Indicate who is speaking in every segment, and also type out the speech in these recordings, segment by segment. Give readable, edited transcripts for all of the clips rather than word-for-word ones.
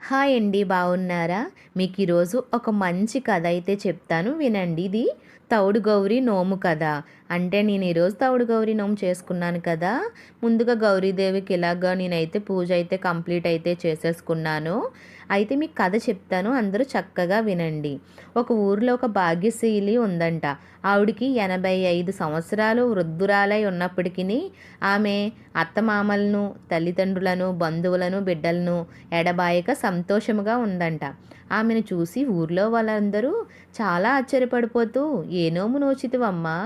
Speaker 1: Hi అండి, బాగున్నారా? మీకు ఈరోజు ఒక మంచి కథ అయితే చెప్తాను, వినండి. ఇది తౌడు గౌరీ నోము కథ. అంటే నేను ఈరోజు తౌడు గౌరీ నోము చేసుకున్నాను కదా. ముందుగా గౌరీదేవికి ఇలాగా నేనైతే పూజ అయితే కంప్లీట్ అయితే చేసేసుకున్నాను. అయితే మీకు కథ చెప్తాను, అందరూ చక్కగా వినండి. ఒక ఊరిలో ఒక భాగ్యశీలి ఉందంట. ఆవిడికి 85 సంవత్సరాలు వృద్ధురాలై ఉన్నప్పటికీ ఆమె అత్తమామలను, తల్లిదండ్రులను, బంధువులను, బిడ్డలను ఎడబాయక సంతోషముగా ఉందంట. ఆమెను చూసి ఊర్లో వాళ్ళందరూ చాలా ఆశ్చర్యపడిపోతూ, "ఏ నోము నోచితివమ్మా?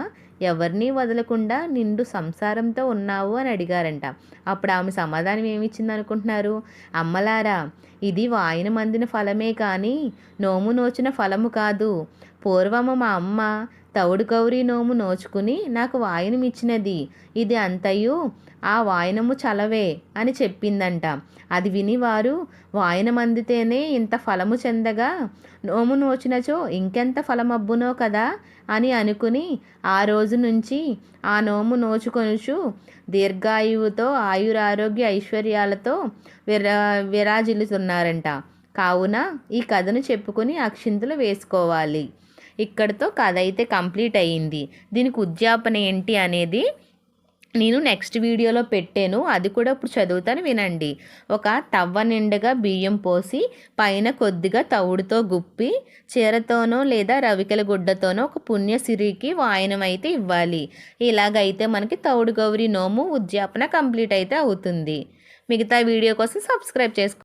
Speaker 1: ఎవరినీ వదలకుండా నిండు సంసారంతో ఉన్నావు" అని అడిగారంట. అప్పుడు ఆమె సమాధానం ఏమిచ్చింది అనుకుంటున్నారు? "అమ్మలారా, ఇది వాయిన మందిన ఫలమే కానీ నోము నోచిన ఫలము కాదు. పూర్వము మా అమ్మ తౌడు గౌరీ నోము నోచుకుని నాకు వాయినమిచ్చినది. ఇది అంతయు ఆ వాయనము చలవే" అని చెప్పిందంట. అది విని వారు, వాయనమందితేనే ఇంత ఫలము చెందగా నోము నోచినచో ఇంకెంత ఫలమబ్బునో కదా అని అనుకుని ఆ రోజు నుంచి ఆ నోము నోచుకొనుచు దీర్ఘాయువుతో, ఆయురారోగ్య ఐశ్వర్యాలతో విరాజిల్లుతున్నారంట. కావున ఈ కథను చెప్పుకొని అక్షింతలు వేసుకోవాలి. ఇక్కడితో కథ అయితే కంప్లీట్ అయ్యింది. దీనికి ఉద్యాపన ఏంటి అనేది నేను నెక్స్ట్ వీడియోలో పెట్టాను, అది కూడా ఇప్పుడు చదువుతాను, వినండి. ఒక తవ్వ నిండుగా బియ్యం పోసి పైన కొద్దిగా తవుడుతో గుప్పి చీరతోనో లేదా రవికెల గుడ్డతోనో ఒక పుణ్యసిరికి వాయనం అయితే ఇవ్వాలి. ఇలాగైతే మనకి తౌడు గౌరీ నోము ఉద్యాపన కంప్లీట్ అయితే అవుతుంది. మిగతా వీడియో కోసం సబ్స్క్రైబ్ చేసుకోండి.